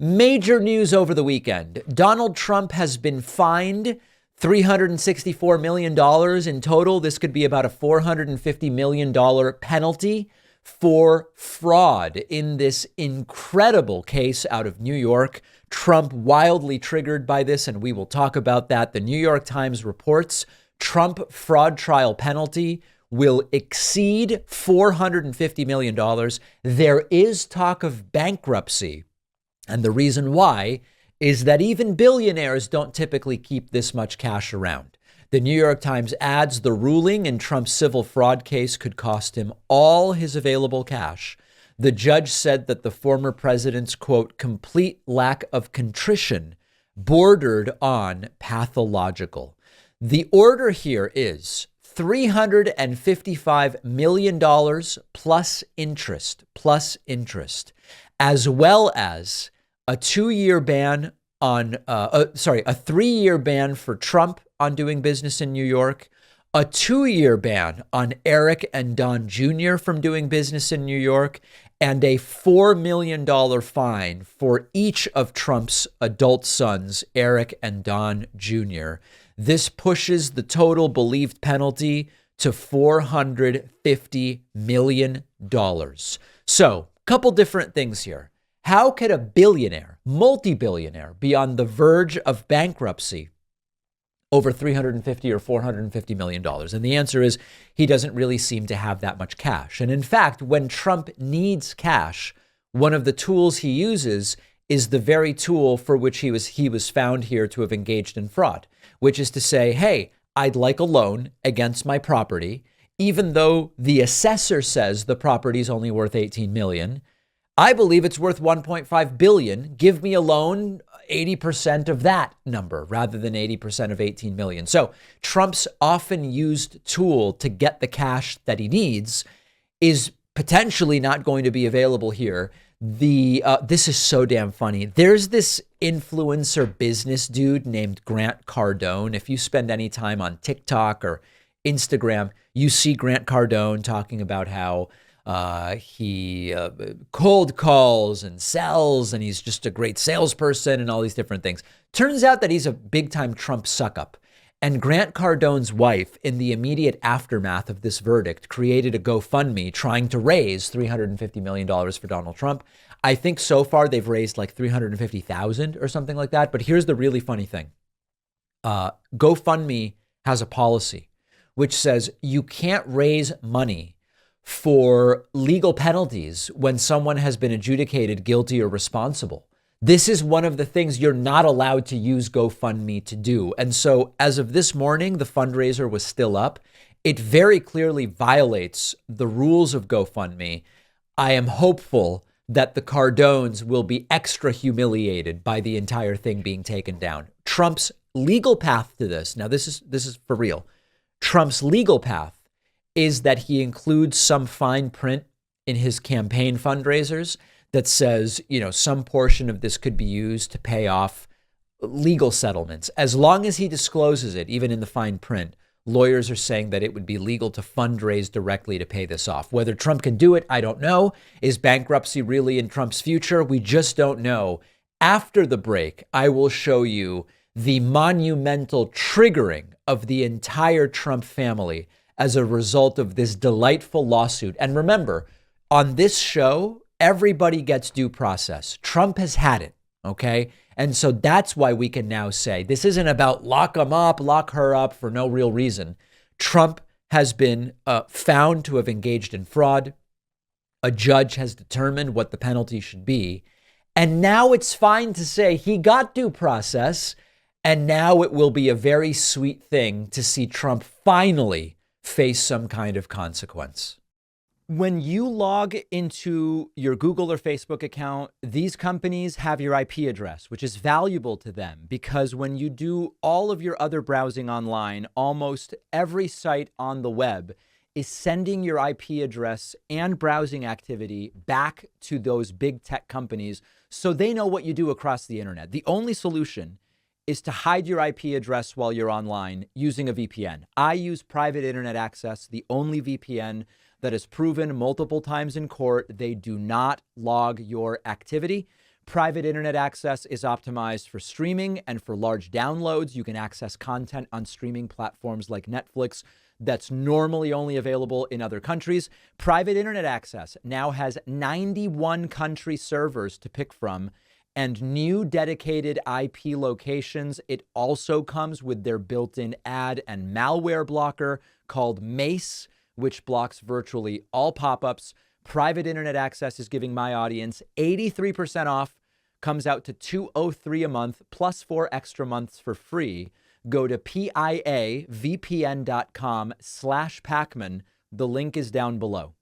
Major news over the weekend. Donald Trump has been fined $364 million in total. This could be about a $450 million penalty for fraud in this incredible case out of New York. Trump wildly triggered by this, and we will talk about that. The New York Times reports Trump fraud trial penalty will exceed $450 million. There is talk of bankruptcy. And the reason why is that even billionaires don't typically keep this much cash around. The New York Times adds the ruling in Trump's civil fraud case could cost him all his available cash. The judge said that the former president's, quote, complete lack of contrition bordered on pathological. The order here is $355 million plus interest, as well as a 2-year ban on, a 3-year ban for Trump on doing business in New York, a 2-year ban on Eric and Don Jr. from doing business in New York, and a $4 million fine for each of Trump's adult sons, Eric and Don Jr. This pushes the total believed penalty to $450 million. So, couple different things here. How could a billionaire, multi-billionaire, be on the verge of bankruptcy over $350 or $450 million? And the answer is he doesn't really seem to have that much cash. And in fact, when Trump needs cash, one of the tools he uses is the very tool for which he was found here to have engaged in fraud, which is to say, hey, I'd like a loan against my property, even though the assessor says the property is only worth $18 million. I believe it's worth $1.5 billion. Give me a loan, 80% of that number rather than 80% of 18 million. So Trump's often used tool to get the cash that he needs is potentially not going to be available here. This is so damn funny. There's this influencer business dude named Grant Cardone. If you spend any time on TikTok or Instagram, you see Grant Cardone talking about how he cold calls and sells, and he's just a great salesperson and all these different things. Turns out that he's a big time Trump suck up. And Grant Cardone's wife, in the immediate aftermath of this verdict, created a GoFundMe trying to raise $350 million for Donald Trump. I think so far they've raised like $350,000 or something like that. But here's the really funny thing. GoFundMe has a policy which says you can't raise money for legal penalties when someone has been adjudicated guilty or responsible. This is one of the things you're not allowed to use GoFundMe to do. And so as of this morning, the fundraiser was still up. It very clearly violates the rules of GoFundMe. I am hopeful that the Cardones will be extra humiliated by the entire thing being taken down. Trump's legal path to this, now this is for real. Trump's legal path is that he includes some fine print in his campaign fundraisers that says, some portion of this could be used to pay off legal settlements. As long as he discloses it, even in the fine print, lawyers are saying that it would be legal to fundraise directly to pay this off. Whether Trump can do it, I don't know. Is bankruptcy really in Trump's future? We just don't know. After the break, I will show you the monumental triggering of the entire Trump family as a result of this delightful lawsuit. And remember, on this show, everybody gets due process. Trump has had it, okay? And so that's why we can now say this isn't about lock him up, lock her up for no real reason. Trump has been found to have engaged in fraud. A judge has determined what the penalty should be. And now it's fine to say he got due process. And now it will be a very sweet thing to see Trump finally face some kind of consequence. When you log into your Google or Facebook account, these companies have your IP address, which is valuable to them because when you do all of your other browsing online, almost every site on the web is sending your IP address and browsing activity back to those big tech companies so they know what you do across the internet. The only solution is to hide your IP address while you're online using a VPN. I use private internet access, the only VPN that is proven multiple times in court. They do not log your activity. Private internet access is optimized for streaming and for large downloads. You can access content on streaming platforms like Netflix that's normally only available in other countries. Private internet access now has 91 country servers to pick from and new dedicated IP locations. It also comes with their built-in ad and malware blocker called Mace, which blocks virtually all pop-ups. Private internet access is giving my audience 83% off, comes out to $203 a month, plus 4 extra months for free. Go to piavpn.com/Pacman. The link is down below.